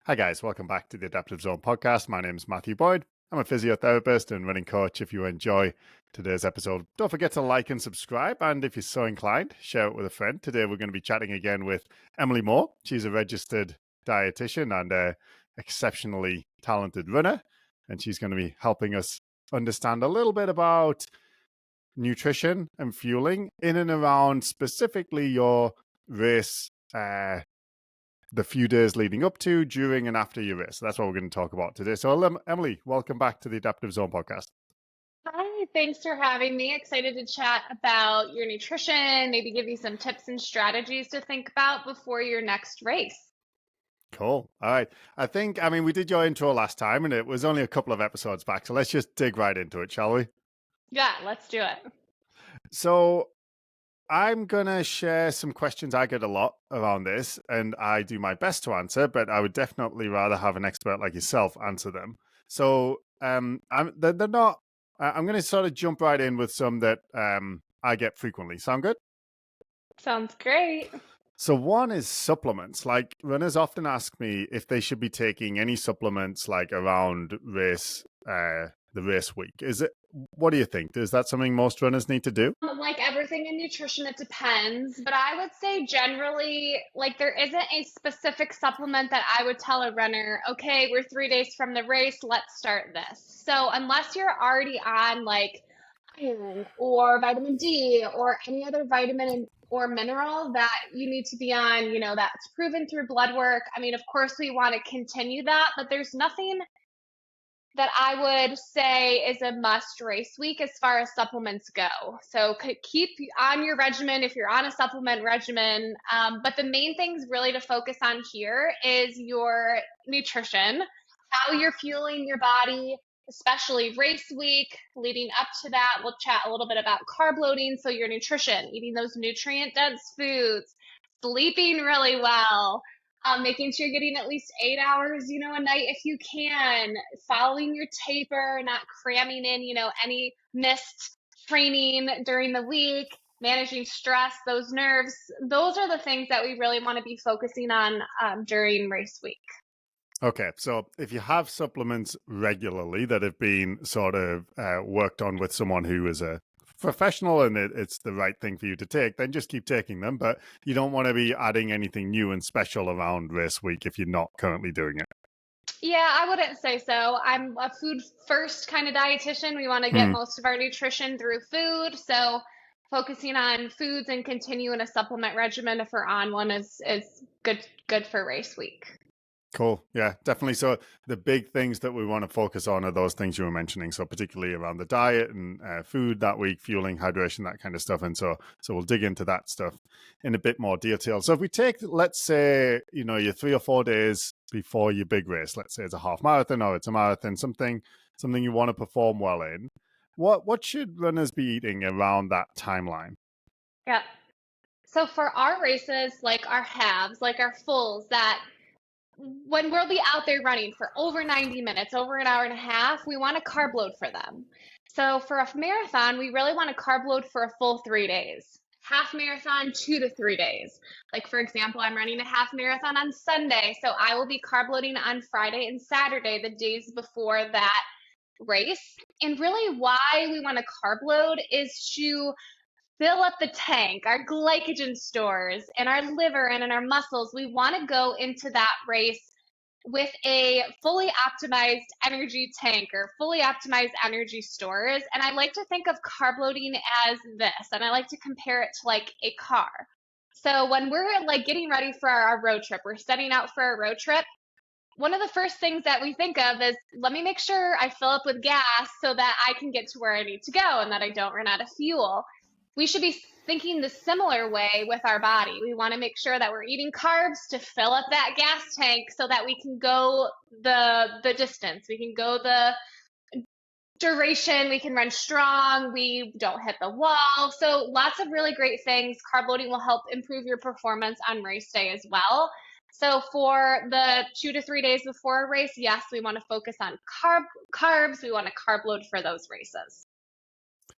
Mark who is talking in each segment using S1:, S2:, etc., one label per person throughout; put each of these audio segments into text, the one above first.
S1: Hi, guys. Welcome back to the Adaptive Zone podcast. My name is Matthew Boyd. I'm a physiotherapist and running coach. If you enjoy today's episode, don't forget to like and subscribe. And if you're so inclined, share it with a friend. Today, we're going to be chatting again with Emily Moore. She's a registered dietitian and an exceptionally talented runner. And she's going to be helping us understand a little bit about nutrition and fueling in and around specifically your race the few days leading up to, during, and after your race. So that's what we're going to talk about today. So, Emily, welcome back to the Adaptive Zone podcast.
S2: Hi, thanks for having me. Excited to chat about your nutrition, maybe give you some tips and strategies to think about before your next race.
S1: Cool. All right. We did your intro last time, and it was only a couple of episodes back. So let's just dig right into it, shall we?
S2: Yeah, let's do it.
S1: So I'm going to share some questions I get a lot around this, and I do my best to answer, but I would definitely rather have an expert like yourself answer them. So they're not, I'm going to sort of jump right in with some that I get frequently. Sound good?
S2: Sounds great.
S1: So one is supplements. Like runners often ask me if they should be taking any supplements like around the race week. What do you think? Is that something most runners need to do?
S2: Like everything in nutrition, it depends, but I would say generally, like there isn't a specific supplement that I would tell a runner, okay, we're 3 days from the race, let's start this. So unless you're already on like iron or vitamin D or any other vitamin or mineral that you need to be on, that's proven through blood work. I mean, of course, we want to continue that, but there's nothing that I would say is a must race week as far as supplements go. So keep on your regimen if you're on a supplement regimen. But the main things really to focus on here is your nutrition, how you're fueling your body, especially race week. Leading up to that, we'll chat a little bit about carb loading. So your nutrition, eating those nutrient dense foods, sleeping really well, making sure you're getting at least 8 hours, a night if you can, following your taper, not cramming in, any missed training during the week, managing stress, those nerves. Those are the things that we really want to be focusing on during race week.
S1: Okay, so if you have supplements regularly that have been sort of worked on with someone who is a professional and it's the right thing for you to take, then just keep taking them. But you don't want to be adding anything new and special around race week if you're not currently doing it.
S2: Yeah, I wouldn't say so. I'm a food first kind of dietitian. We want to get most of our nutrition through food. So focusing on foods and continuing a supplement regimen if we're on one is good for race week.
S1: Cool. Yeah, definitely. So the big things that we want to focus on are those things you were mentioning. So particularly around the diet and food that week, fueling, hydration, that kind of stuff. And so we'll dig into that stuff in a bit more detail. So if we take, let's say, you're 3 or 4 days before your big race, let's say it's a half marathon or it's a marathon, something you want to perform well in. What should runners be eating around that timeline?
S2: Yeah. So for our races, like our halves, like our fulls, that when we'll be out there running for over 90 minutes, over an hour and a half, we want to carb load for them. So for a marathon, we really want to carb load for a full 3 days. Half marathon, 2 to 3 days. Like for example, I'm running a half marathon on Sunday, so I will be carb loading on Friday and Saturday, the days before that race. And really why we want to carb load is to fill up the tank, our glycogen stores, and our liver and in our muscles. We want to go into that race with a fully optimized energy tank or fully optimized energy stores. And I like to think of carb loading as this, and I like to compare it to like a car. So when we're like getting ready for our road trip, we're setting out for a road trip. One of the first things that we think of is, let me make sure I fill up with gas so that I can get to where I need to go and that I don't run out of fuel. We should be thinking the similar way with our body. We want to make sure that we're eating carbs to fill up that gas tank so that we can go the distance. We can go the duration, we can run strong, we don't hit the wall. So lots of really great things. Carb loading will help improve your performance on race day as well. So for the 2 to 3 days before a race, yes, we want to focus on carbs. We want to carb load for those races.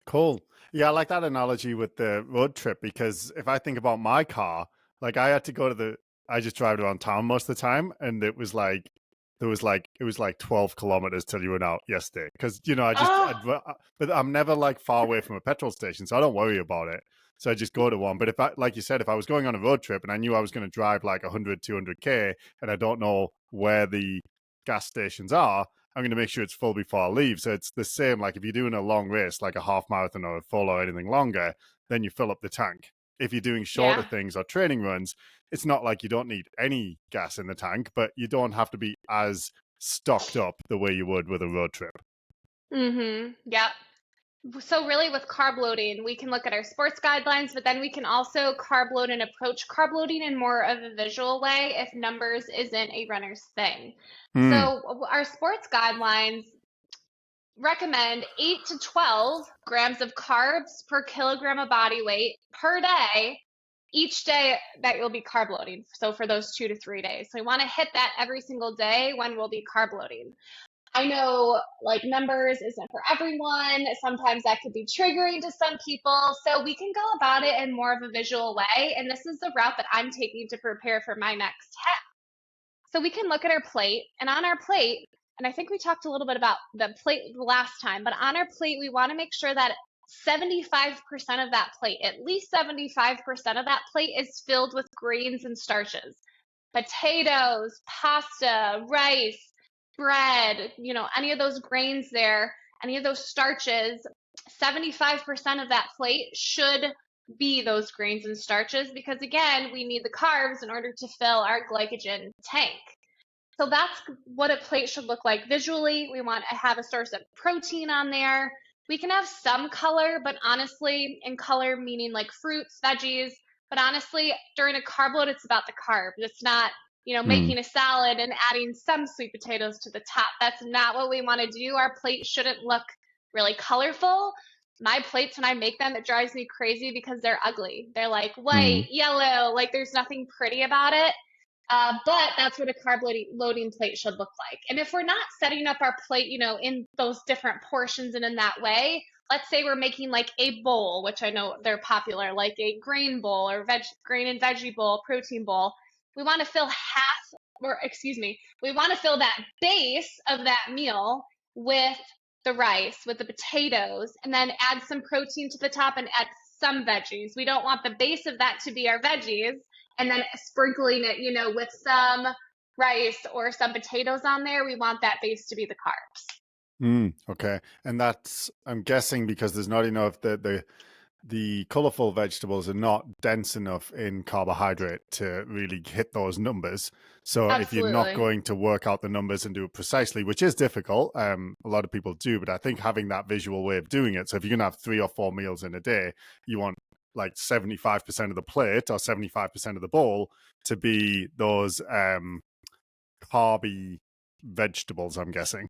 S1: Cool. Yeah, I like that analogy with the road trip because if I think about my car, like I had to go to I just drive around town most of the time, and it was like 12 kilometers till you went out yesterday. Because
S2: Oh,
S1: but I'm never like far away from a petrol station, so I don't worry about it. So I just go to one. But if I, like you said, if I was going on a road trip and I knew I was going to drive like 100, 200K, and I don't know where the gas stations are, I'm going to make sure it's full before I leave. So it's the same. Like if you're doing a long race, like a half marathon or a full or anything longer, then you fill up the tank. If you're doing shorter
S2: yeah.
S1: things or training runs, it's not like you don't need any gas in the tank, but you don't have to be as stocked up the way you would with a road trip.
S2: Yep. So really with carb loading, we can look at our sports guidelines, but then we can also carb load and approach carb loading in more of a visual way if numbers isn't a runner's thing.
S1: Mm,
S2: So our sports guidelines recommend 8 to 12 grams of carbs per kilogram of body weight per day, each day that you'll be carb loading. So for those 2 to 3 days. So we want to hit that every single day when we'll be carb loading. I know like numbers isn't for everyone. Sometimes that could be triggering to some people. So we can go about it in more of a visual way. And this is the route that I'm taking to prepare for my next half. So we can look at our plate, and on our plate, and I think we talked a little bit about the plate last time, but on our plate, we want to make sure that 75% of that plate, at least 75% of that plate is filled with grains and starches. Potatoes, pasta, rice, bread, any of those grains there, any of those starches, 75% of that plate should be those grains and starches because again, we need the carbs in order to fill our glycogen tank. So that's what a plate should look like visually. We want to have a source of protein on there. We can have some color, but honestly, in color meaning like fruits, veggies, but honestly, during a carb load, it's about the carbs. It's not,
S1: mm,
S2: making a salad and adding some sweet potatoes to the top. That's not what we want to do. Our plate shouldn't look really colorful. My plates, when I make them, it drives me crazy because they're ugly. They're like white,
S1: mm,
S2: yellow, like there's nothing pretty about it. But that's what a carb loading plate should look like. And if we're not setting up our plate, in those different portions and in that way, let's say we're making like a bowl, which I know they're popular, like a grain bowl or grain and veggie bowl, protein bowl. We want to fill we want to fill that base of that meal with the rice, with the potatoes, and then add some protein to the top and add some veggies. We don't want the base of that to be our veggies and then sprinkling it, with some rice or some potatoes on there. We want that base to be the carbs.
S1: okay. And that's, I'm guessing, because there's not enough, the colorful vegetables are not dense enough in carbohydrate to really hit those numbers. So if you're not
S2: Absolutely.
S1: going to work out the numbers and do it precisely, which is difficult, a lot of people do, but I think having that visual way of doing it. So if you're going to have 3 or 4 meals in a day, you want like 75% of the plate or 75% of the bowl to be those carby vegetables, I'm guessing.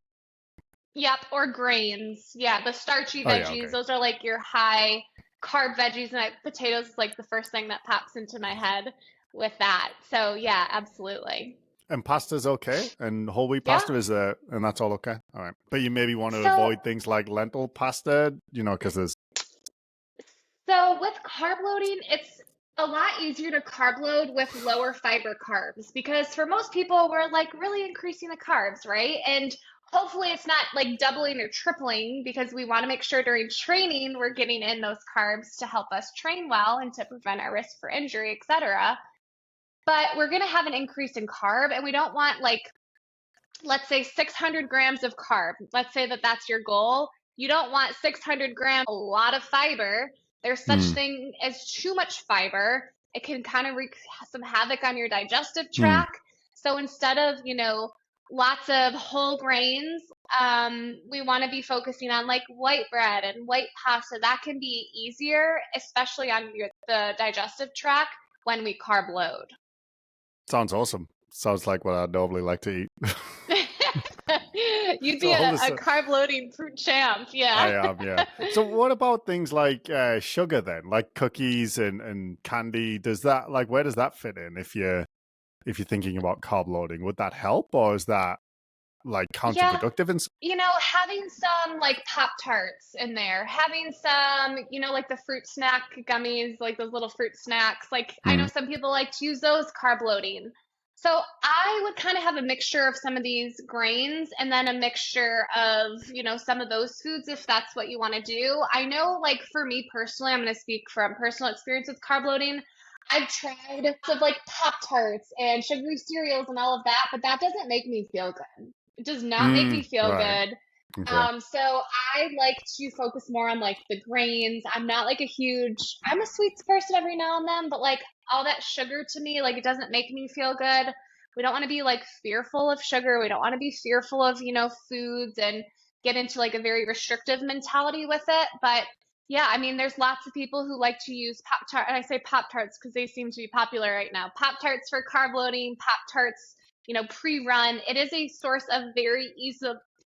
S2: Yep, or grains. Yeah, the starchy
S1: Oh yeah,
S2: veggies,
S1: okay.
S2: those are like your high carb veggies, and potatoes is like the first thing that pops into my head with that. So yeah, absolutely.
S1: And pasta's okay, and whole wheat
S2: Yeah.
S1: pasta is there, and that's all okay. All right, but you maybe want to
S2: So
S1: avoid things like lentil pasta, because there's.
S2: So with carb loading, it's a lot easier to carb load with lower fiber carbs because for most people, we're like really increasing the carbs, right? And hopefully it's not like doubling or tripling because we want to make sure during training we're getting in those carbs to help us train well and to prevent our risk for injury, etc. But we're going to have an increase in carb and we don't want like let's say 600 grams of carb. Let's say that that's your goal. You don't want 600 grams, a lot of fiber. There's such
S1: Mm,
S2: thing as too much fiber. It can kind of wreak some havoc on your digestive
S1: mm.
S2: tract. So instead of, lots of whole grains, we want to be focusing on like white bread and white pasta. That can be easier, especially on the digestive tract when we carb load.
S1: Sounds awesome. Sounds like what I'd normally like to eat.
S2: You'd
S1: So
S2: be
S1: all
S2: a
S1: this,
S2: carb loading champ,
S1: I
S2: yeah.
S1: am, yeah. So what about things like sugar then, like cookies and candy? Does that where does that fit in if you're thinking about carb loading? Would that help, or is that like
S2: Yeah,
S1: counterproductive and
S2: having some like Pop Tarts in there, having some, like the fruit snack gummies, like those little fruit snacks. Like I know
S1: mm,
S2: some people like to use those carb loading. So I would kind of have a mixture of some of these grains and then a mixture of, some of those foods if that's what you want to do. I know, like for me personally, I'm going to speak from personal experience with carb loading. I've tried of like Pop Tarts and sugary cereals and all of that, but that doesn't make me feel good. It does not make me feel
S1: right.
S2: good.
S1: Okay.
S2: So I like to focus more on like the grains. I'm not like I'm a sweets person every now and then, but like all that sugar to me, like it doesn't make me feel good. We don't want to be like fearful of sugar. We don't want to be fearful of, foods and get into like a very restrictive mentality with it. But yeah, I mean, there's lots of people who like to use Pop Tart, and I say Pop Tarts because they seem to be popular right now. Pop Tarts for carb loading, Pop Tarts, pre-run. It is a source of very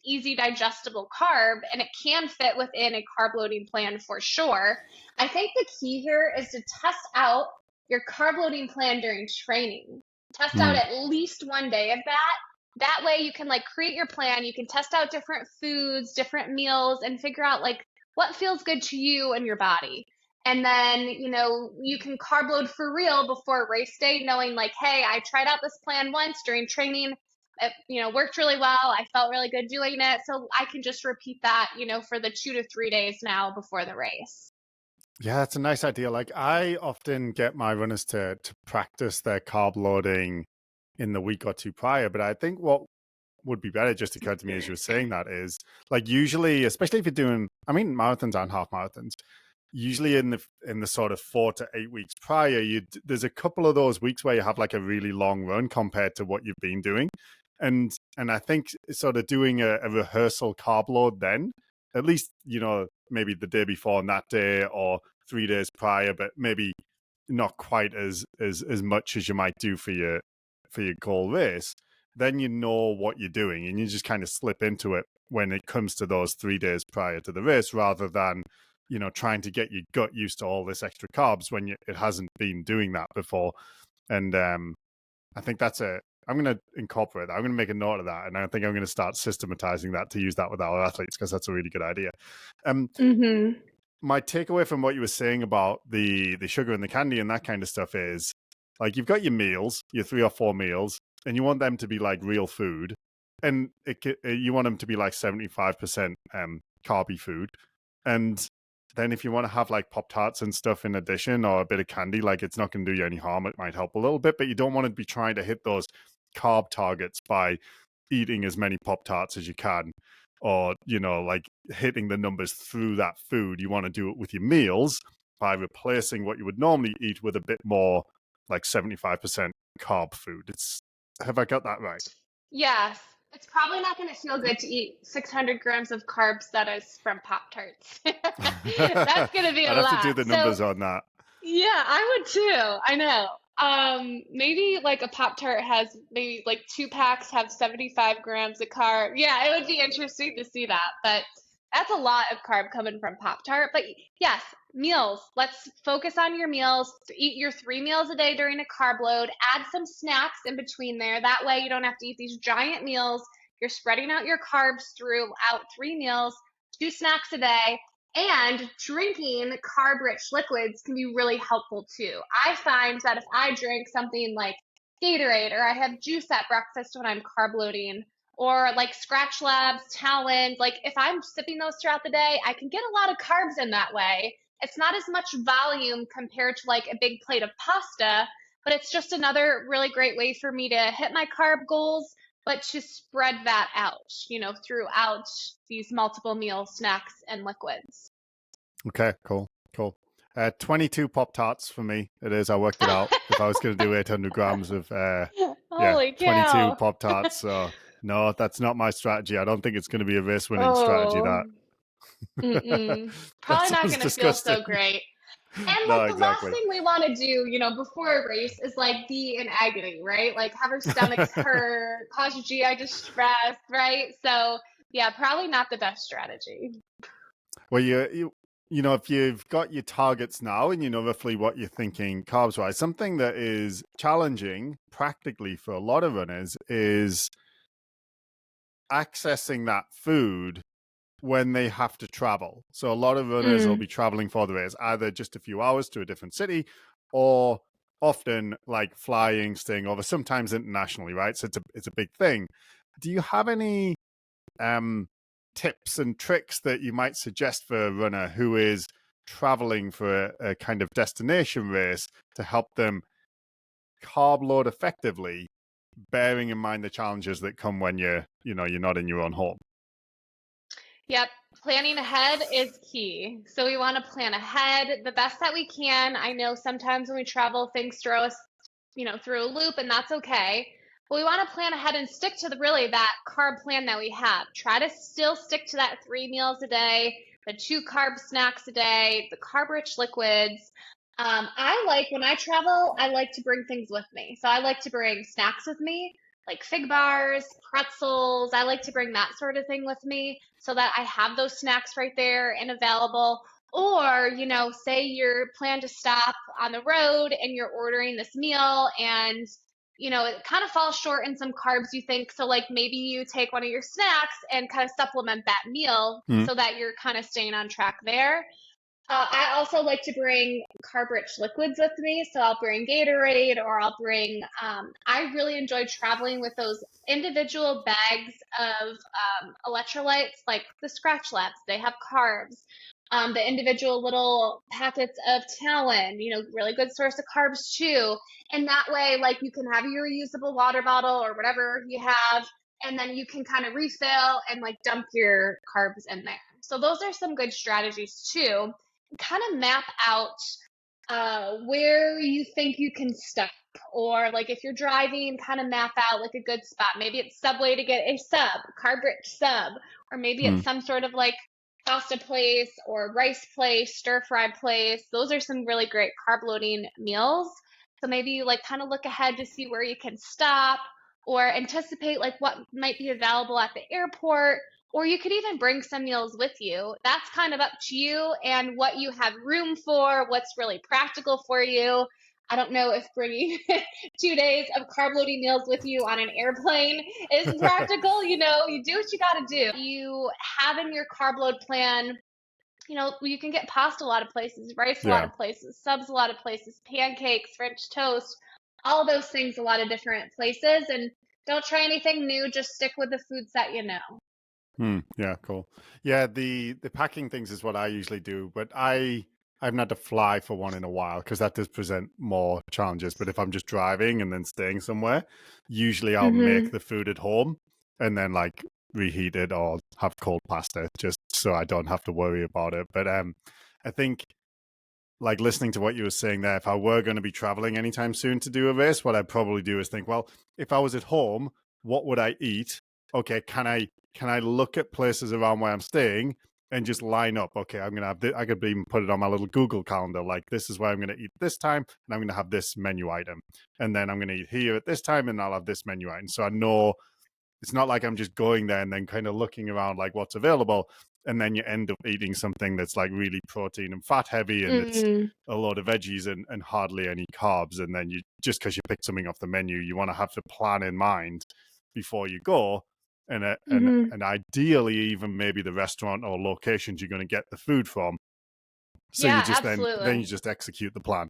S2: easy digestible carb, and it can fit within a carb loading plan for sure. I think the key here is to test out your carb loading plan during training. Test out
S1: Mm,
S2: at least one day of that. That way you can like create your plan, you can test out different foods, different meals, and figure out like what feels good to you and your body. And then, you can carb load for real before race day, knowing like, hey, I tried out this plan once during training. It, worked really well. I felt really good doing it. So I can just repeat that, for the 2 to 3 days now before the race.
S1: yeah, that's a nice idea. Like I often get my runners to practice their carb loading in the week or two prior, but I think what would be better just occurred to me as you were saying that is like usually, especially if you're doing, I mean, marathons and half marathons, usually in the sort of 4 to 8 weeks prior, there's a couple of those weeks where you have like a really long run compared to what you've been doing, and I think sort of doing a rehearsal carb load then, at least maybe the day before and that day or 3 days prior, but maybe not quite as much as you might do for your goal race. Then you know what you're doing, and you just kind of slip into it when it comes to those 3 days prior to the race, rather than trying to get your gut used to all this extra carbs when it hasn't been doing that before. And I think I'm going to incorporate that. I'm going to make a note of that. And I think I'm going to start systematizing that to use that with our athletes, because that's a really good idea.
S2: Mm-hmm.
S1: My takeaway from what you were saying about the sugar and the candy and that kind of stuff is like, you've got your meals, your 3 or 4 meals, and you want them to be like real food. And you want them to be like 75% carby food. And then if you want to have like Pop Tarts and stuff in addition, or a bit of candy, like it's not going to do you any harm. It might help a little bit, but you don't want to be trying to hit those carb targets by eating as many Pop Tarts as you can, or, like hitting the numbers through that food. You want to do it with your meals by replacing what you would normally eat with a bit more like 75% carb food. Have I got that right?
S2: Yes. It's probably not going to feel good to eat 600 grams of carbs that is from Pop Tarts. That's going to be a
S1: I'd have to do
S2: lot.
S1: the
S2: So,
S1: numbers on that.
S2: yeah, I would too. I know. Maybe like a Pop Tart has maybe like 2 packs have 75 grams of carb. Yeah, it would be interesting to see that, but that's a lot of carb coming from Pop Tart. But yes, meals. Let's focus on your meals. Eat your 3 meals a day during a carb load. Add some snacks in between there. That way you don't have to eat these giant meals. You're spreading out your carbs throughout 3 meals, 2 snacks a day. And drinking carb-rich liquids can be really helpful too. I find that if I drink something like Gatorade, or I have juice at breakfast when I'm carb loading, or like Scratch Labs, Talent, like if I'm sipping those throughout the day, I can get a lot of carbs in that way. It's not as much volume compared to like a big plate of pasta, but it's just another really great way for me to hit my carb goals, but to spread that out, throughout these multiple meal snacks and liquids.
S1: Okay, cool. 22 Pop Tarts for me. It is. I worked it out. If I was going to do 800 grams of, yeah,
S2: Holy
S1: 22
S2: cow.
S1: Pop Tarts. So no, that's not my strategy. I don't think it's going to be a race winning strategy.
S2: Oh,
S1: That that
S2: probably not
S1: sounds
S2: going to feel
S1: disgusting.
S2: so great. And like
S1: No,
S2: the last
S1: exactly.
S2: thing we want to do, before a race is like be in agony, right? Like have our stomachs hurt, cause GI distress, right? So yeah, probably not the best strategy.
S1: Well, if you've got your targets now and you know roughly what you're thinking carbs wise, something that is challenging practically for a lot of runners is accessing that food when they have to travel. So a lot of runners will
S2: Mm.
S1: be traveling for the race, either just a few hours to a different city, or often like flying, staying over, sometimes internationally, right? So it's a big thing. Do you have any tips and tricks that you might suggest for a runner who is traveling for a kind of destination race to help them carb load effectively, bearing in mind the challenges that come when you're not in your own home?
S2: Yep. Planning ahead is key. So we want to plan ahead the best that we can. I know sometimes when we travel, things throw us, through a loop, and that's okay. But we want to plan ahead and stick to really that carb plan that we have. Try to still stick to that 3 meals a day, the 2 carb snacks a day, the carb-rich liquids. When I travel, I like to bring things with me. So I like to bring snacks with me, like fig bars, pretzels. I like to bring that sort of thing with me so that I have those snacks right there and available. Or, say you're plan to stop on the road and you're ordering this meal and, it kind of falls short in some carbs you think. So, like, maybe you take one of your snacks and kind of supplement that meal
S1: Mm.
S2: so that you're kind of staying on track there. I also like to bring carb-rich liquids with me, so I'll bring Gatorade or I'll bring. I really enjoy traveling with those individual bags of electrolytes, like the Scratch Labs. They have carbs. The individual little packets of Talon, really good source of carbs too. And that way, like you can have your reusable water bottle or whatever you have, and then you can kind of refill and like dump your carbs in there. So those are some good strategies too. Kind of map out where you think you can stop, or like if you're driving, kind of map out like a good spot. Maybe it's Subway to get a sub, carb rich sub, or maybe
S1: Mm.
S2: it's some sort of like pasta place or rice place, stir fry place. Those are some really great carb loading meals. So maybe like kind of look ahead to see where you can stop or anticipate like what might be available at the airport, or you could even bring some meals with you. That's kind of up to you and what you have room for, what's really practical for you. I don't know if bringing 2 days of carb loading meals with you on an airplane is practical. You do what you got to do. You have in your carb load plan, you can get pasta a lot of places, rice a lot
S1: Yeah.
S2: of places, subs a lot of places, pancakes, French toast, all those things a lot of different places. And don't try anything new. Just stick with the foods that you know.
S1: Yeah, cool. Yeah, the packing things is what I usually do, but I haven't had to fly for one in a while because that does present more challenges. But if I'm just driving and then staying somewhere, usually I'll make
S2: Mm-hmm.
S1: the food at home and then like reheat it or have cold pasta just so I don't have to worry about it. But I think like listening to what you were saying there, if I were going to be traveling anytime soon to do a race, what I'd probably do is think, well, if I was at home, what would I eat? Okay, can I look at places around where I'm staying and just line up? Okay, I'm gonna have I could even put it on my little Google calendar. Like this is where I'm gonna eat this time, and I'm gonna have this menu item, and then I'm gonna eat here at this time, and I'll have this menu item. So I know it's not like I'm just going there and then kind of looking around like what's available. And then you end up eating something that's like really protein and fat heavy and it's
S2: Mm,
S1: a load of veggies and hardly any carbs. And then you just because you picked something off the menu, you want to have the plan in mind before you go.
S2: hmm.
S1: And ideally even maybe the restaurant or locations you're going to get the food from. So you
S2: Yeah,
S1: just then you
S2: absolutely.
S1: just execute the plan.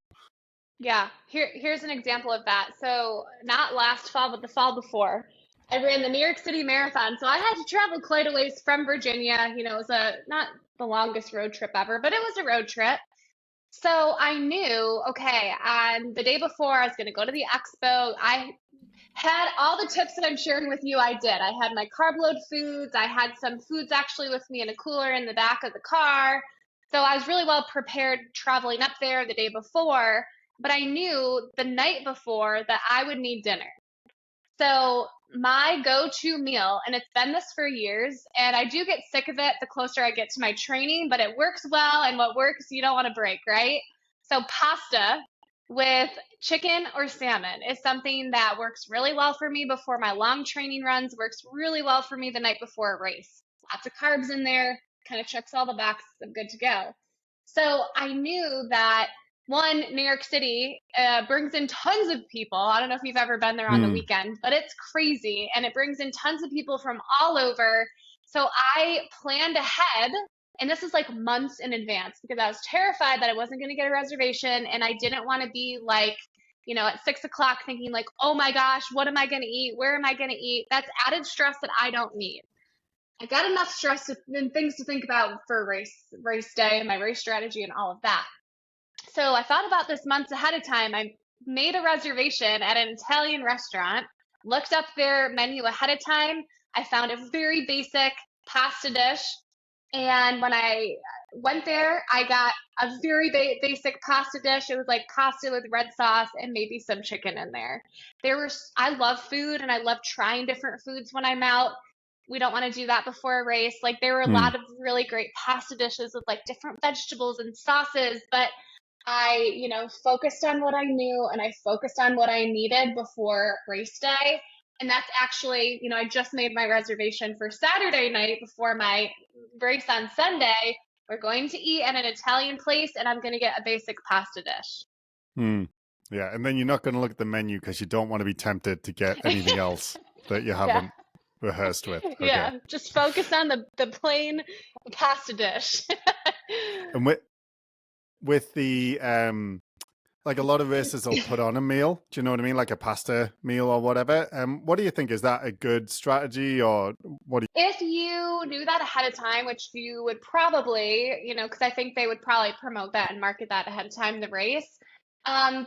S2: Yeah, here's an example of that. So not last fall, but the fall before, I ran the New York City Marathon. So I had to travel quite a ways from Virginia. It was not the longest road trip ever, but it was a road trip. So I knew, okay, on the day before I was going to go to the expo. I had all the tips that I'm sharing with you. I did. I had my carb load foods. I had some foods actually with me in a cooler in the back of the car. So I was really well prepared traveling up there the day before. But I knew the night before that I would need dinner. So my go-to meal, and it's been this for years, and I do get sick of it the closer I get to my training, but it works well, and what works, you don't want to break, right? So pasta with chicken or salmon is something that works really well for me before my long training runs, works really well for me the night before a race. Lots of carbs in there, kind of checks all the boxes. I'm good to go. So I knew that one, New York City brings in tons of people. I don't know if you've ever been there on the
S1: Mm.
S2: weekend, but it's crazy. And it brings in tons of people from all over. So I planned ahead, and this is like months in advance because I was terrified that I wasn't going to get a reservation. And I didn't want to be like, at 6 o'clock thinking like, oh my gosh, what am I going to eat? Where am I going to eat? That's added stress that I don't need. I got enough stress and things to think about for race day and my race strategy and all of that. So I thought about this months ahead of time. I made a reservation at an Italian restaurant, looked up their menu ahead of time. I found a very basic pasta dish. And when I went there, I got a very basic pasta dish. It was like pasta with red sauce and maybe some chicken in there. I love food and I love trying different foods when I'm out. We don't want to do that before a race. Like there were a
S1: Mm.
S2: lot of really great pasta dishes with like different vegetables and sauces, but I, focused on what I knew and I focused on what I needed before race day. And that's actually, I just made my reservation for Saturday night before my race on Sunday. We're going to eat at an Italian place and I'm going to get a basic pasta dish.
S1: Mm. Yeah. And then you're not going to look at the menu because you don't want to be tempted to get anything else that you
S2: Yeah.
S1: haven't rehearsed with. Okay.
S2: Yeah. Just focus on the plain pasta dish.
S1: And with the like a lot of races will put on a meal. Do you know what I mean? Like a pasta meal or whatever. What do you think? Is that a good strategy or what do
S2: If you knew that ahead of time, which you would probably, because I think they would probably promote that and market that ahead of time in the race,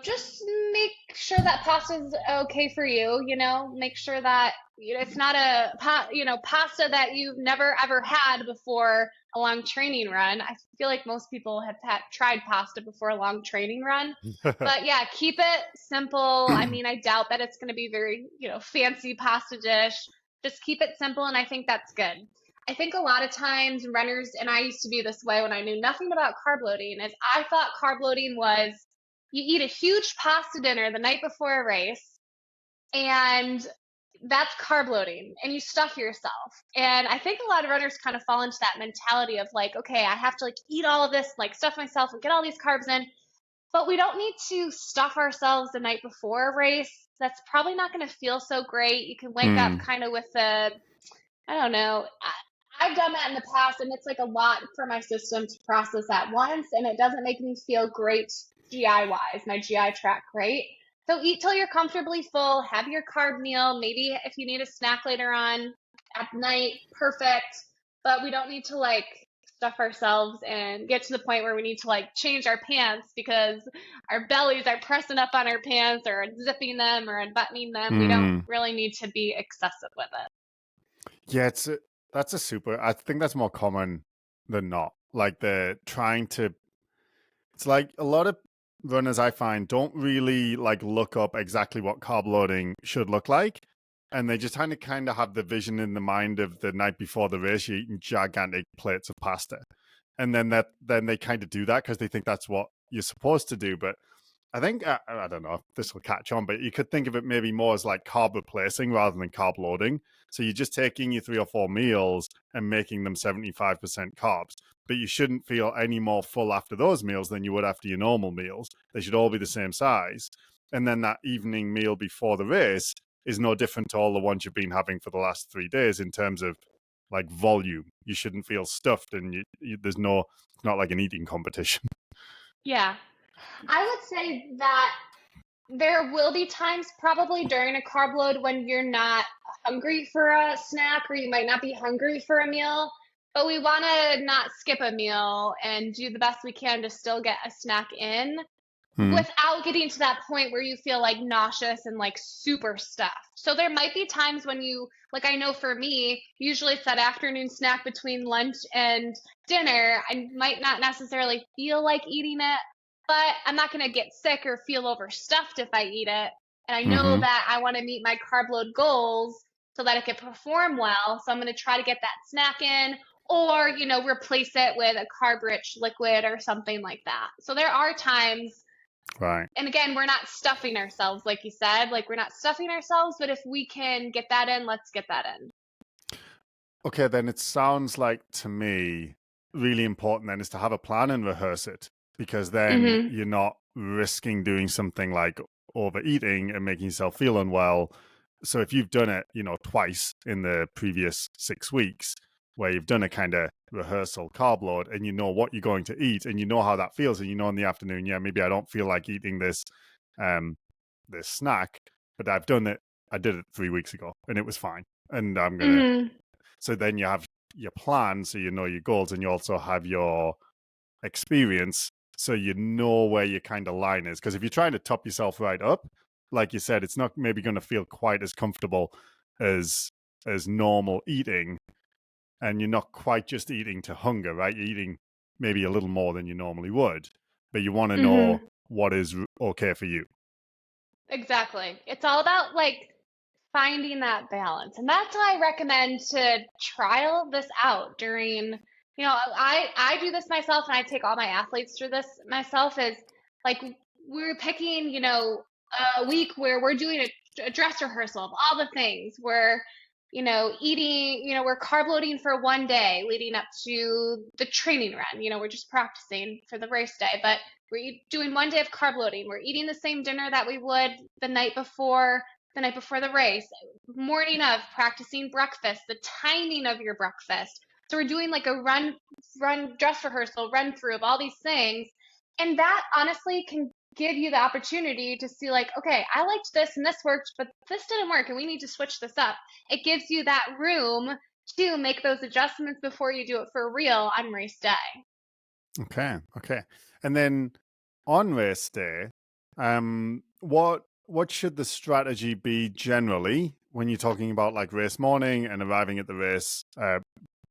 S2: just make sure that pasta's okay for you, make sure that it's not pasta that you've never ever had before a long training run. I feel like most people have tried pasta before a long training run.
S1: you
S2: But yeah, keep it simple. I mean, I doubt that it's going to be very, fancy pasta dish. Just keep it simple, and I think that's good. I think a lot of times runners, and I used to be this way when I knew nothing about carb loading, is I thought carb loading was you eat a huge pasta dinner the night before a race, and that's carb loading, and you stuff yourself. And I think a lot of runners kind of fall into that mentality of like, okay, I have to like eat all of this, like stuff myself and get all these carbs in. But we don't need to stuff ourselves the night before a race. That's probably not going to feel so great. You can wake up kind of with I don't know. I've done that in the past, and it's like a lot for my system to process at once, and it doesn't make me feel great GI wise, my GI tract great. So eat till you're comfortably full, have your carb meal. Maybe if you need a snack later on at night, perfect. But we don't need to like stuff ourselves and get to the point where we need to like change our pants because our bellies are pressing up on our pants or zipping them or unbuttoning them. We don't really need to be excessive with it.
S1: Yeah, that's a super. I think that's more common than not. Like the trying to. It's like a lot of runners I find don't really like look up exactly what carb loading should look like, and they just kind of have the vision in the mind of the night before the race, you're eating gigantic plates of pasta, and then they kind of do that because they think that's what you're supposed to do. But I think I don't know if this will catch on, but you could think of it maybe more as like carb replacing rather than carb loading. So you're just taking your 3 or 4 meals and making them 75% carbs. But you shouldn't feel any more full after those meals than you would after your normal meals. They should all be the same size. And then that evening meal before the race is no different to all the ones you've been having for the last 3 days in terms of like volume. You shouldn't feel stuffed, and it's not like an eating competition.
S2: Yeah. I would say that there will be times probably during a carb load when you're not hungry for a snack or you might not be hungry for a meal, but we want to not skip a meal and do the best we can to still get a snack in without getting to that point where you feel like nauseous and like super stuffed. So there might be times when like I know for me, usually it's that afternoon snack between lunch and dinner. I might not necessarily feel like eating it, but I'm not going to get sick or feel overstuffed if I eat it. And I know that I want to meet my carb load goals so that it can perform well. So I'm going to try to get that snack in or, replace it with a carb-rich liquid or something like that. So there are times.
S1: Right.
S2: And again, we're not stuffing ourselves, like you said. Like, we're not stuffing ourselves, but if we can get that in, let's get that in.
S1: Okay, then it sounds like to me really important then is to have a plan and rehearse it, because then you're not risking doing something like overeating and making yourself feel unwell. So if you've done it, twice in the previous 6 weeks, where you've done a kind of rehearsal carb load and you know what you're going to eat and you know how that feels, and you know in the afternoon, yeah, maybe I don't feel like eating this snack, but I've done it. I did it 3 weeks ago and it was fine. And I'm gonna.
S2: Hmm.
S1: So then you have your plan, so you know your goals, and you also have your experience, so you know where your kind of line is. Because if you're trying to top yourself right up, like you said, it's not maybe going to feel quite as comfortable as normal eating, and you're not quite just eating to hunger, right? You're eating maybe a little more than you normally would, but you want to know
S2: Hmm.
S1: what is okay for you.
S2: Exactly. It's all about like finding that balance. And that's why I recommend to trial this out during, I do this myself and I take all my athletes through this myself is like we're picking, a week where we're doing a dress rehearsal of all the things. We're, eating, we're carb loading for one day leading up to the training run. We're just practicing for the race day, but we're doing one day of carb loading. We're eating the same dinner that we would the night before the race, morning of practicing breakfast, the timing of your breakfast. So we're doing like a run dress rehearsal, run through of all these things. And that honestly can give you the opportunity to see like, okay, I liked this and this worked, but this didn't work and we need to switch this up. It gives you that room to make those adjustments before you do it for real on race day.
S1: Okay. And then on race day, what should the strategy be generally when you're talking about like race morning and arriving at the race?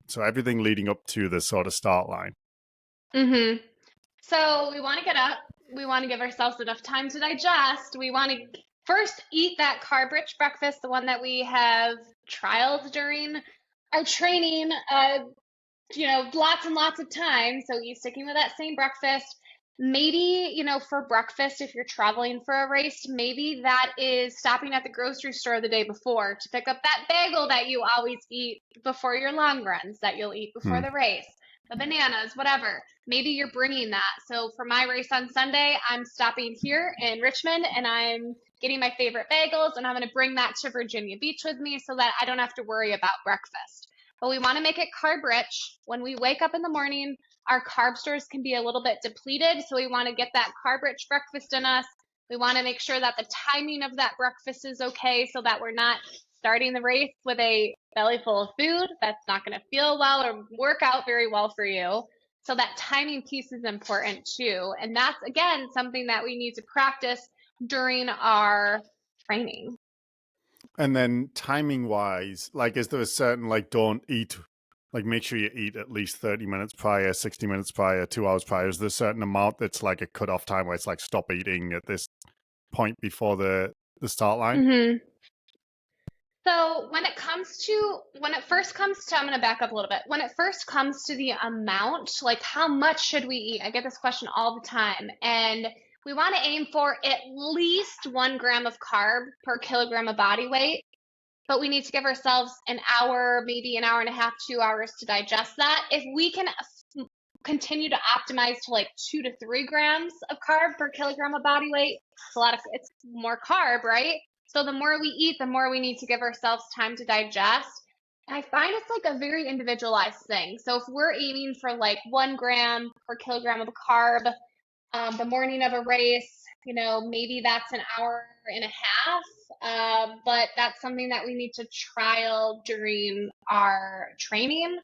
S1: So everything leading up to the sort of start line.
S2: Hmm. So we want to get up. We want to give ourselves enough time to digest. We want to first eat that carb-rich breakfast, the one that we have trialed during our training, lots and lots of time. So you sticking with that same breakfast. Maybe, for breakfast, if you're traveling for a race, maybe that is stopping at the grocery store the day before to pick up that bagel that you always eat before your long runs, that you'll eat before
S1: Hmm.
S2: the race, the bananas, whatever. Maybe you're bringing that. So for my race on Sunday, I'm stopping here in Richmond and I'm getting my favorite bagels and I'm going to bring that to Virginia Beach with me so that I don't have to worry about breakfast. But we want to make it carb rich. When we wake up in the morning, our carb stores can be a little bit depleted. So we want to get that carb rich breakfast in us. We want to make sure that the timing of that breakfast is okay so that we're not starting the race with a belly full of food. That's not going to feel well or work out very well for you. So that timing piece is important too. And that's, again, something that we need to practice during our training.
S1: And then timing wise, like, is there a certain like don't eat, like make sure you eat at least 30 minutes prior, 60 minutes prior, 2 hours prior? Is there a certain amount that's like a cutoff time where it's like stop eating at this point before the start line?
S2: Mm-hmm. So when it first comes to, I'm going to back up a little bit. When it first comes to the amount, like how much should we eat? I get this question all the time. And we want to aim for at least 1 gram of carb per kilogram of body weight. But we need to give ourselves an hour, maybe an hour and a half, 2 hours to digest that. If we can continue to optimize to like 2 to 3 grams of carb per kilogram of body weight, it's more carb, right? So the more we eat, the more we need to give ourselves time to digest. And I find it's like a very individualized thing. So if we're aiming for like 1 gram per kilogram of carb the morning of a race, maybe that's an hour and a half. But that's something that we need to trial during our training.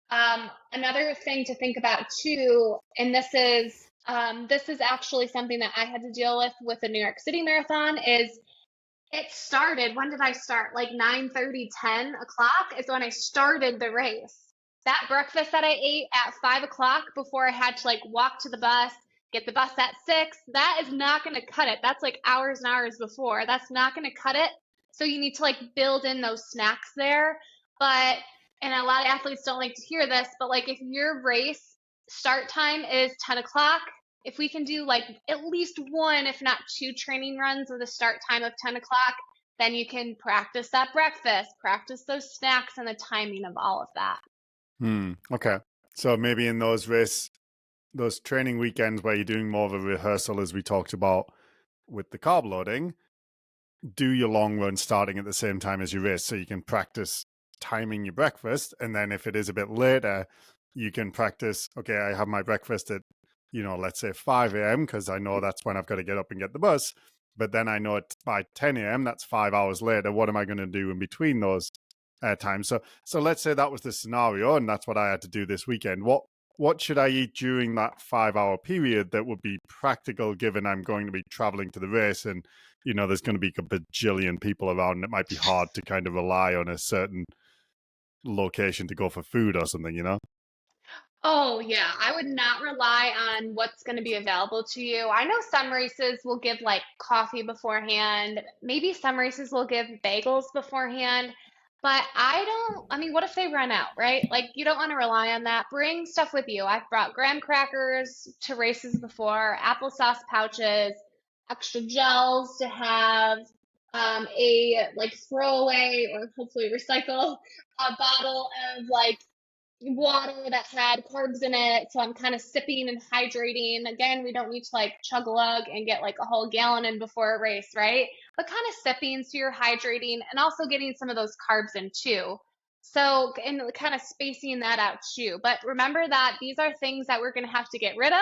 S2: Another thing to think about too, and this is actually something that I had to deal with the New York City Marathon, is it started, when did I start? Like 9:30, 10 o'clock is when I started the race. That breakfast that I ate at 5 o'clock before I had to like walk to the bus, get the bus at 6, that is not going to cut it. That's like hours and hours before. That's not going to cut it. So you need to like build in those snacks there. But, and a lot of athletes don't like to hear this, but like if your race start time is 10 o'clock, if we can do like at least one, if not two training runs with a start time of 10 o'clock, then you can practice that breakfast, practice those snacks and the timing of all of that.
S1: Okay. So maybe in those race those training weekends where you're doing more of a rehearsal, as we talked about with the carb loading, do your long run starting at the same time as your race, so you can practice timing your breakfast. And then if it is a bit later, you can practice, okay, I have my breakfast at, let's say 5 a.m. because I know that's when I've got to get up and get the bus. But then I know by 10 a.m., that's 5 hours later. What am I going to do in between those times? So let's say that was the scenario, and that's what I had to do this weekend. What should I eat during that 5 hour period that would be practical, given I'm going to be traveling to the race and, there's going to be a bajillion people around, and it might be hard to kind of rely on a certain location to go for food or something?
S2: Oh, yeah. I would not rely on what's going to be available to you. I know some races will give like coffee beforehand. Maybe some races will give bagels beforehand. But I mean, what if they run out, right? Like, you don't want to rely on that. Bring stuff with you. I've brought graham crackers to races before, applesauce pouches, extra gels to have, a like throwaway or hopefully recycle a bottle of like water that had carbs in it. So I'm kind of sipping and hydrating. Again, we don't need to like chug a lug and get like a whole gallon in before a race, right? But kind of sipping so you're hydrating and also getting some of those carbs in too. So, and kind of spacing that out too. But remember that these are things that we're going to have to get rid of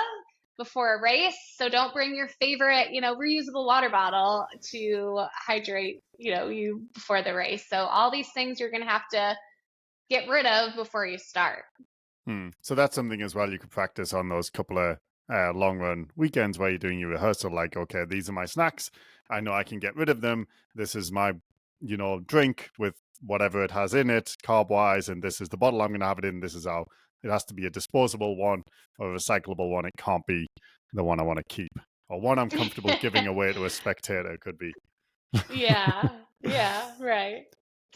S2: before a race. So don't bring your favorite, reusable water bottle to hydrate, you before the race. So all these things you're going to have to get rid of before you start.
S1: So that's something as well you could practice on those couple of long run weekends where you're doing your rehearsal. Like, okay, these are my snacks. I know I can get rid of them. This is my, drink with whatever it has in it, carb wise, and this is the bottle I'm going to have it in. This is how it has to be a disposable one or a recyclable one. It can't be the one I want to keep or one I'm comfortable giving away to a spectator. It could be.
S2: Yeah, yeah, right.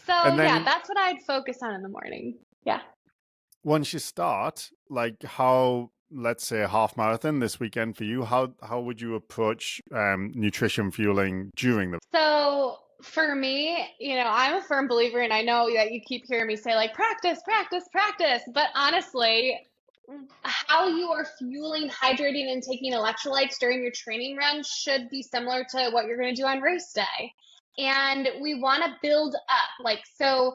S2: So
S1: And
S2: yeah,
S1: then
S2: that's what I'd focus on in the morning. Yeah.
S1: once you start, like how, let's say a half marathon this weekend for you, how would you approach nutrition fueling during the?
S2: So for me, I'm a firm believer, and I know that you keep hearing me say like practice, practice, practice. But honestly, how you are fueling, hydrating, and taking electrolytes during your training run should be similar to what you're going to do on race day. And we want to build up. Like, so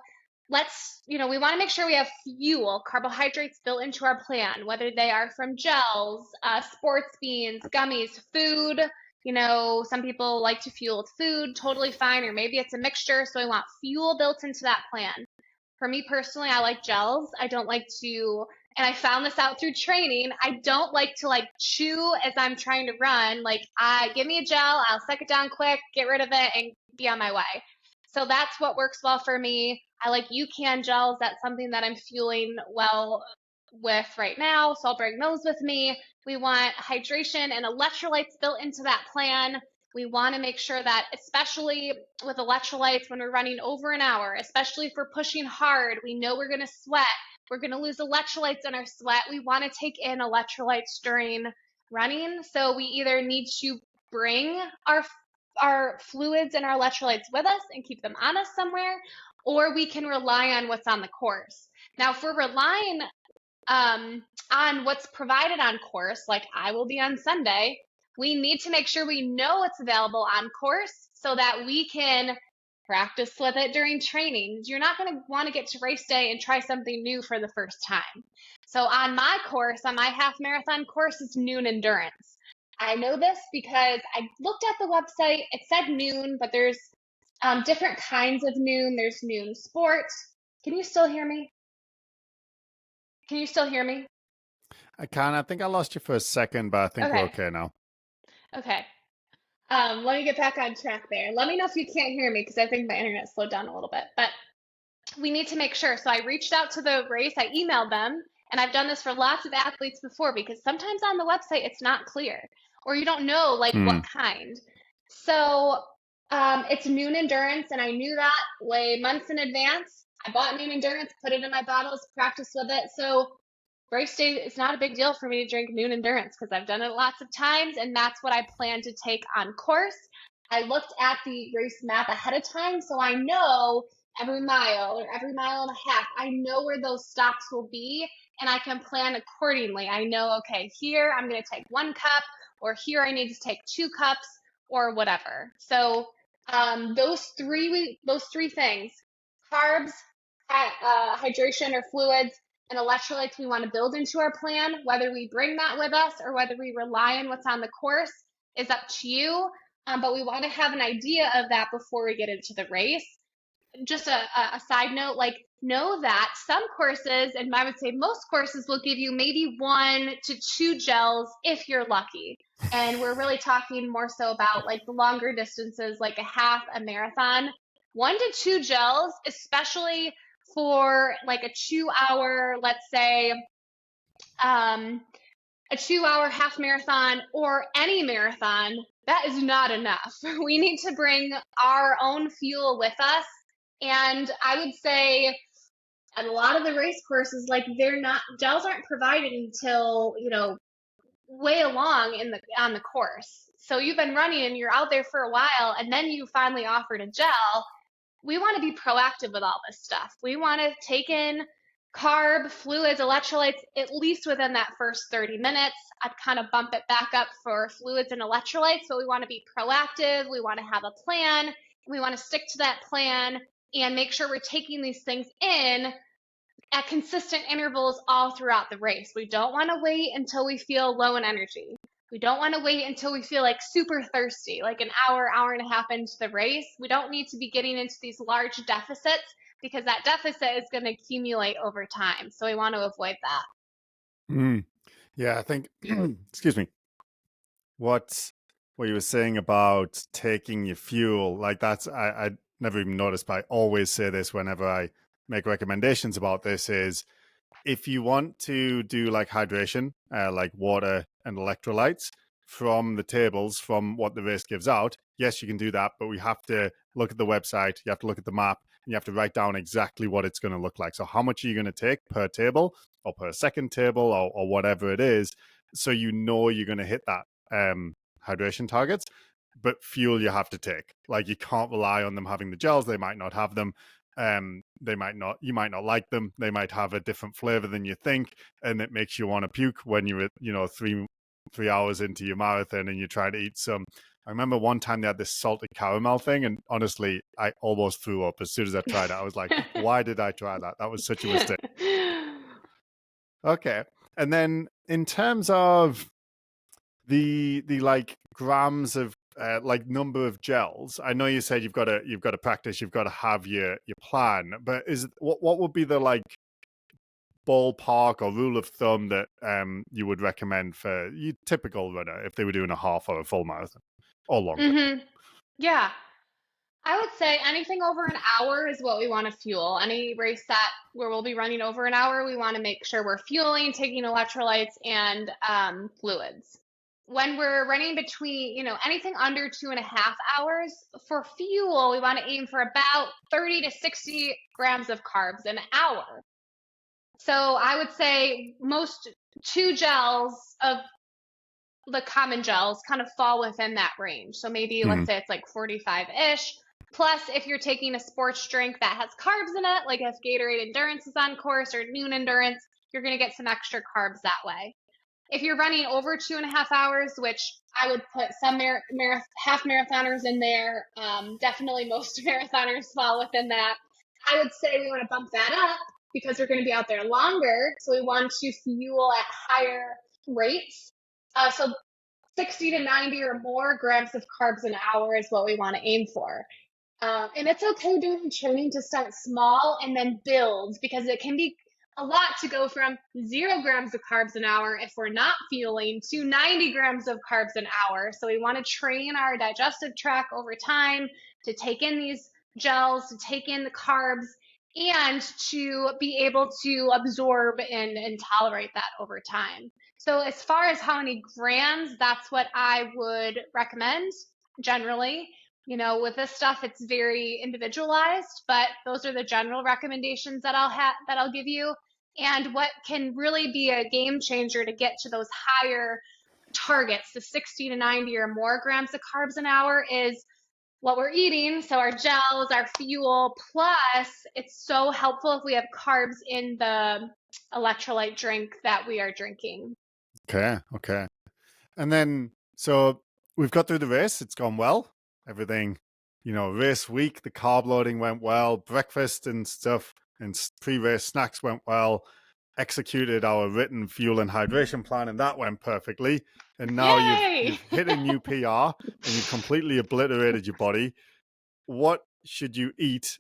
S2: we want to make sure we have fuel, carbohydrates built into our plan, whether they are from gels, sports beans, gummies, food. Some people like to fuel with food, totally fine, or maybe it's a mixture. So we want fuel built into that plan. For me personally, I like gels. I don't like to, and I found this out through training. I don't like to like chew as I'm trying to run. Like, give me a gel, I'll suck it down quick, get rid of it, and be on my way. So that's what works well for me. I like UCAN gels. That's something that I'm fueling well with right now. So I'll bring those with me. We want hydration and electrolytes built into that plan. We want to make sure that, especially with electrolytes, when we're running over an hour, especially if we're pushing hard, we know we're going to sweat. We're going to lose electrolytes in our sweat. We want to take in electrolytes during running. So we either need to bring our fluids and our electrolytes with us and keep them on us somewhere, or we can rely on what's on the course. Now, if we're relying on what's provided on course, like I will be on Sunday, we need to make sure we know what's available on course so that we can practice with it during training. You're not going to want to get to race day and try something new for the first time. So on my course, on my half marathon course, it's noon endurance. I know this because I looked at the website. It said noon, but there's different kinds of noon. There's noon sport. Can you still hear me? Can you still hear me?
S1: I think I lost you for a second, but I think we're
S2: Okay.
S1: okay now.
S2: Okay. Let me get back on track there. Let me know if you can't hear me because I think my internet slowed down a little bit. But we need to make sure. So I reached out to the race. I emailed them, and I've done this for lots of athletes before because sometimes on the website it's not clear or you don't know like what kind. So it's noon endurance, and I knew that way months in advance. I bought noon endurance, put it in my bottles, practiced with it. So race day is not a big deal for me to drink noon endurance because I've done it lots of times, and that's what I plan to take on course. I looked at the race map ahead of time, so I know every mile or every mile and a half, I know where those stops will be, and I can plan accordingly. I know, okay, here I'm going to take 1 cup, or here I need to take 2 cups, or whatever. So those three things: carbs, hydration or fluids, and electrolytes we want to build into our plan. Whether we bring that with us or whether we rely on what's on the course is up to you. But we want to have an idea of that before we get into the race. Just a side note, like, know that some courses, and I would say most courses, will give you maybe 1 to 2 gels if you're lucky. And we're really talking more so about like the longer distances, like a half, a marathon. 1 to 2 gels, especially for like a 2 hour, let's say, um, a 2 hour half marathon or any marathon, that is not enough. We need to bring our own fuel with us. And I would say at a lot of the race courses, like, gels aren't provided until, way along on the course. So you've been running and you're out there for a while, and then you finally offered a gel. We want to be proactive with all this stuff. We want to take in carb, fluids, electrolytes, at least within that first 30 minutes. I'd kind of bump it back up for fluids and electrolytes, but we want to be proactive. We want to have a plan. We want to stick to that plan and make sure we're taking these things in at consistent intervals all throughout the race. We don't want to wait until we feel low in energy. We don't want to wait until we feel like super thirsty, like an hour, hour and a half into the race. We don't need to be getting into these large deficits, because that deficit is going to accumulate over time. So we want to avoid that.
S1: Yeah, I think, excuse me, what you were saying about taking your fuel, like I never even noticed, but I always say this whenever I make recommendations about this, is if you want to do like hydration, like water and electrolytes from the tables, from what the race gives out, yes, you can do that, but we have to look at the website, you have to look at the map, and you have to write down exactly what it's going to look like. So how much are you going to take per table or per second table, or whatever it is, so you know you're going to hit that hydration targets. But fuel you have to take. Like, you can't rely on them having the gels. They might not have them. You might not like them. They might have a different flavor than you think, and it makes you want to puke when you're, 3 hours into your marathon and you're trying to eat some. I remember one time they had this salted caramel thing, and honestly, I almost threw up as soon as I tried it. I was like, why did I try that? That was such a mistake. Okay. And then in terms of the like grams of like number of gels, I know you said you've got to practice, you've got to have your plan, but is what would be the like ballpark or rule of thumb that you would recommend for your typical runner if they were doing a half or a full marathon or longer?
S2: Yeah. I would say anything over an hour is what we want to fuel. Any race where we'll be running over an hour, we want to make sure we're fueling, taking electrolytes and fluids. When we're running between, anything under 2.5 hours, for fuel, we want to aim for about 30 to 60 grams of carbs an hour. So I would say most 2 gels of the common gels kind of fall within that range. So maybe let's say it's like 45-ish. Plus, if you're taking a sports drink that has carbs in it, like if Gatorade Endurance is on course or Noon Endurance, you're going to get some extra carbs that way. If you're running over 2.5 hours, which I would put some half marathoners in there, definitely most marathoners fall within that. I would say we want to bump that up because we're going to be out there longer. So we want to fuel at higher rates. So 60 to 90 or more grams of carbs an hour is what we want to aim for. And it's okay doing training to start small and then build, because it can be a lot to go from 0 grams of carbs an hour if we're not fueling to 90 grams of carbs an hour. So we want to train our digestive tract over time to take in these gels, to take in the carbs, and to be able to absorb and tolerate that over time. So as far as how many grams, that's what I would recommend generally. With this stuff, it's very individualized, but those are the general recommendations that I'll give you. And what can really be a game changer to get to those higher targets, the 60 to 90 or more grams of carbs an hour, is what we're eating, so our gels, our fuel, plus it's so helpful if we have carbs in the electrolyte drink that we are drinking.
S1: Okay. Okay. And then, so we've got through the race. It's gone well. Everything, race week, the carb loading went well. Breakfast and stuff and pre-race snacks went well. Executed our written fuel and hydration plan, and that went perfectly. And now you've
S2: Yay!
S1: hit a new PR and you've completely obliterated your body. What should you eat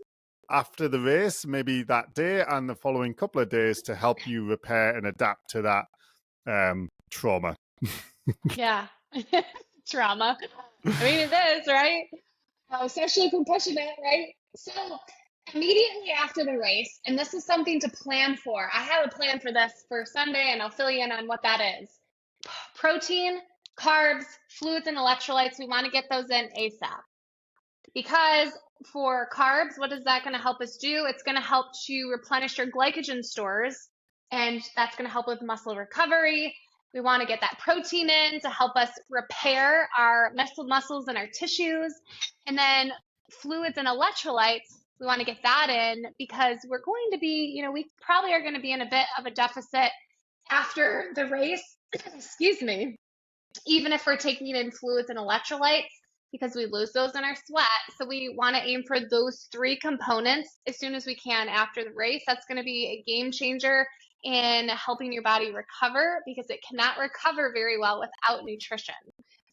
S1: after the race, maybe that day and the following couple of days, to help you repair and adapt to that trauma?
S2: Yeah. Trauma. I mean, it is, right? Especially from pushing it, right? So immediately after the race, and this is something to plan for. I have a plan for this for Sunday, and I'll fill you in on what that is. Protein, carbs, fluids, and electrolytes, we want to get those in ASAP. Because for carbs, what is that going to help us do? It's going to help to replenish your glycogen stores, and that's going to help with muscle recovery. We want to get that protein in to help us repair our muscles and our tissues. And then fluids and electrolytes, we want to get that in because we're going to be, we probably are going to be in a bit of a deficit after the race. Excuse me. Even if we're taking in fluids and electrolytes, because we lose those in our sweat. So we want to aim for those three components as soon as we can after the race. That's going to be a game changer in helping your body recover because it cannot recover very well without nutrition.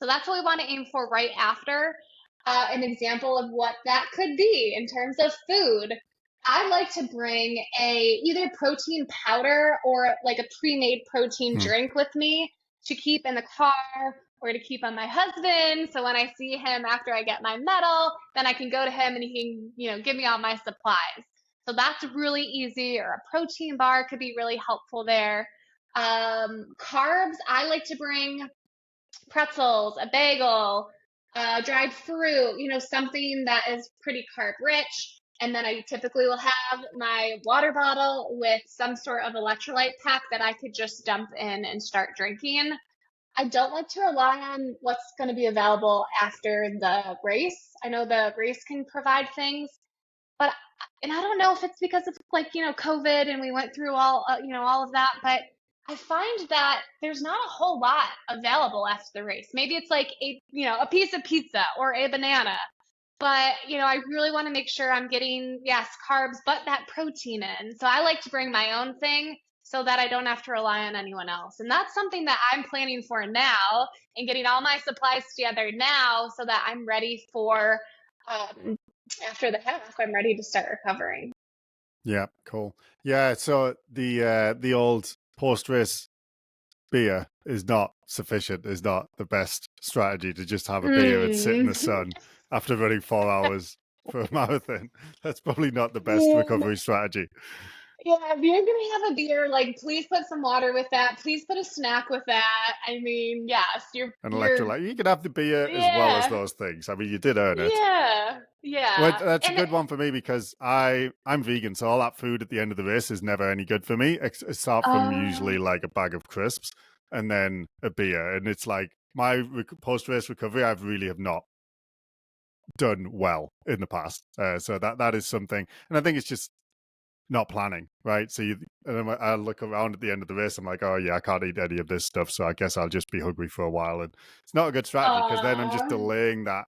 S2: So that's what we want to aim for right after. An example of what that could be in terms of food. I like to bring either protein powder or like a pre-made protein drink with me to keep in the car or to keep on my husband. So when I see him after I get my medal, then I can go to him and he can, give me all my supplies. So that's really easy. Or a protein bar could be really helpful there. Carbs, I like to bring pretzels, a bagel, dried fruit, something that is pretty carb rich. And then I typically will have my water bottle with some sort of electrolyte pack that I could just dump in and start drinking. I don't like to rely on what's going to be available after the race. I know the race can provide things, but and I don't know if it's because of COVID and we went through all of that, but I find that there's not a whole lot available after the race. Maybe it's like a piece of pizza or a banana. But, I really want to make sure I'm getting, yes, carbs, but that protein in. So I like to bring my own thing so that I don't have to rely on anyone else. And that's something that I'm planning for now and getting all my supplies together now so that I'm ready for after the half, I'm ready to start recovering.
S1: Yeah, cool. Yeah, so the old post-race beer is not sufficient, is not the best strategy to just have a beer and sit in the sun after running 4 hours for a marathon. That's probably not the best recovery strategy.
S2: Yeah, if you're gonna have a beer, please put some water with that. Please put a snack with that. I mean, yes,
S1: An
S2: you're
S1: electrolyte. You can have the beer as well as
S2: yeah,
S1: those things. I mean, you did earn it.
S2: yeah,
S1: Well,
S2: yeah.
S1: that's a
S2: And
S1: good one for me because I'm vegan, so all that food at the end of the race is never any good for me, apart from usually like a bag of crisps and then a beer. And it's like my post-race recovery, I really have not done well in the past. So that is something, and I think it's just not planning, right? So and then I look around at the end of the race, I'm like, oh yeah, I can't eat any of this stuff, so I guess I'll just be hungry for a while, and it's not a good strategy because then I'm just delaying that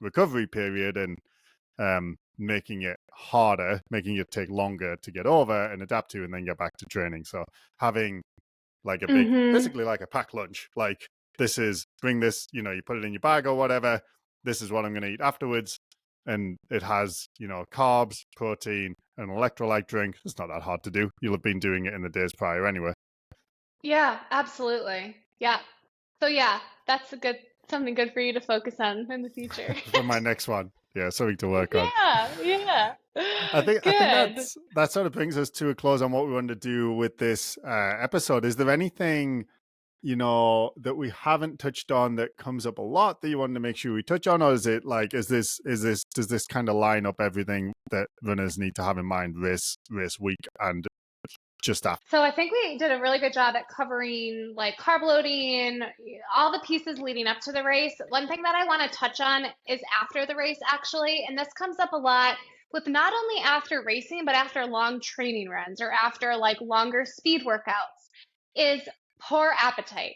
S1: recovery period and making it harder, making it take longer to get over and adapt to, and then get back to training. So having like a big, basically like a packed lunch, like this is bring this, you put it in your bag or whatever. This is what I'm going to eat afterwards. And it has, carbs, protein, an electrolyte drink. It's not that hard to do. You'll have been doing it in the days prior anyway.
S2: Yeah, absolutely. Yeah. So yeah, that's something good for you to focus on in the future.
S1: For my next one. Yeah, something to work on.
S2: Yeah.
S1: I think
S2: Good.
S1: that sort of brings us to a close on what we want to do with this episode. Is there anything that we haven't touched on that comes up a lot that you want to make sure we touch on, or is it like does this kind of line up everything that runners need to have in mind race week and just after?
S2: So I think we did a really good job at covering like carb loading, all the pieces leading up to the race. One thing that I want to touch on is after the race, actually, and this comes up a lot with not only after racing, but after long training runs or after like longer speed workouts, is poor appetite.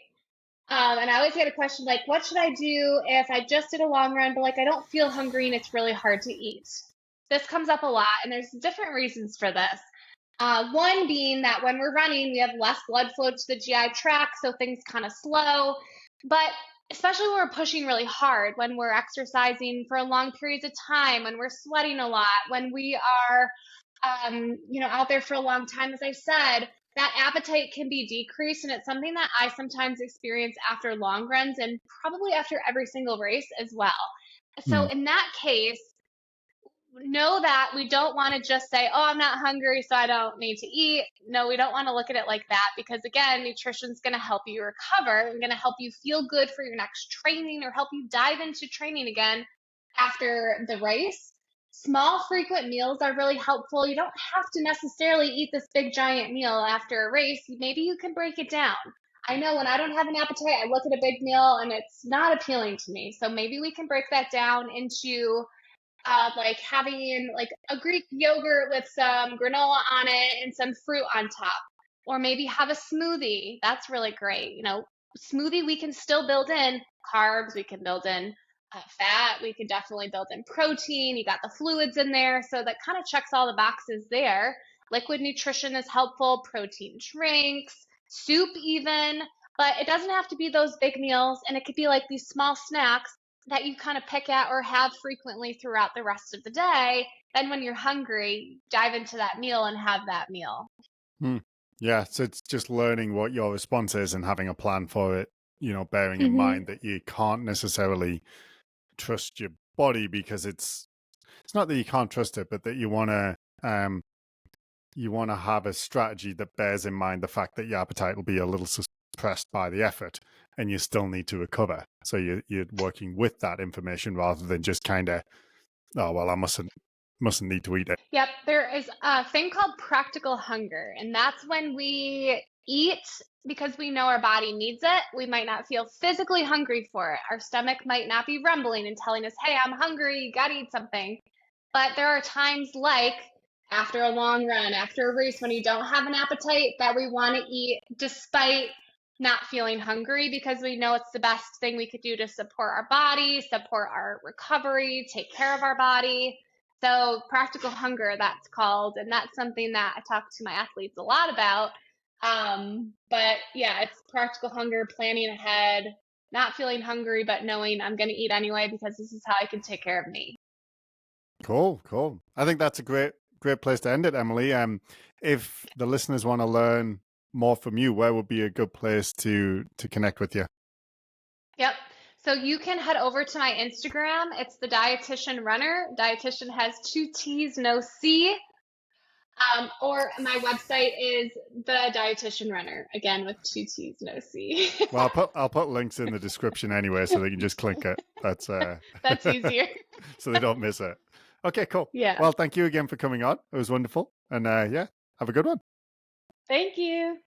S2: And I always get a question like, what should I do if I just did a long run, but like I don't feel hungry and it's really hard to eat? This comes up a lot, and there's different reasons for this. One being that when we're running, we have less blood flow to the GI tract, so things kind of slow. But especially when we're pushing really hard, when we're exercising for long periods of time, when we're sweating a lot, when we are, out there for a long time, as I said, that appetite can be decreased. And it's something that I sometimes experience after long runs and probably after every single race as well. So
S1: Mm.
S2: in that case, know that we don't want to just say, oh, I'm not hungry, so I don't need to eat. No, we don't want to look at it like that, because again, nutrition is going to help you recover and going to help you feel good for your next training or help you dive into training again after the race. Small, frequent meals are really helpful. You don't have to necessarily eat this big, giant meal after a race. Maybe you can break it down. I know when I don't have an appetite, I look at a big meal and it's not appealing to me. So maybe we can break that down into like having like a Greek yogurt with some granola on it and some fruit on top. Or maybe have a smoothie. That's really great. Smoothie, we can still build in carbs, we can build in fat, we can definitely build in protein. You got the fluids in there. So that kind of checks all the boxes there. Liquid nutrition is helpful, protein drinks, soup even. But it doesn't have to be those big meals, and it could be like these small snacks that you kind of pick at or have frequently throughout the rest of the day. Then when you're hungry, dive into that meal and have that meal.
S1: Mm. Yeah, so it's just learning what your response is and having a plan for it, bearing in
S2: Hmm.
S1: mind that you can't necessarily trust your body, because it's not that you can't trust it, but that you want to have a strategy that bears in mind the fact that your appetite will be a little suppressed by the effort, and you still need to recover. So you're working with that information rather than just kind of, oh well, I mustn't need to eat it.
S2: Yep, there is a thing called practical hunger, and that's when we eat because we know our body needs it. We might not feel physically hungry for it. Our stomach might not be rumbling and telling us, hey, I'm hungry, you gotta eat something. But there are times like after a long run, after a race, when you don't have an appetite, that we want to eat despite not feeling hungry, because we know it's the best thing we could do to support our body, support our recovery, take care of our body. So practical hunger, that's called, and that's something that I talk to my athletes a lot about. But yeah, it's practical hunger, planning ahead, not feeling hungry, but knowing I'm going to eat anyway because this is how I can take care of me.
S1: Cool. I think that's a great place to end it, Emily. If the listeners want to learn more from you, where would be a good place to connect with you?
S2: Yep. So you can head over to my Instagram. It's the Dietitian Runner. Dietitian has two T's, no C. Or my website is the Dietitian Runner, again with two T's, no C.
S1: Well, I'll put links in the description anyway, so they can just click it. That's
S2: That's easier.
S1: so they don't miss it. Okay, cool.
S2: Yeah.
S1: Well, thank you again for coming on. It was wonderful, and yeah, have a good one.
S2: Thank you.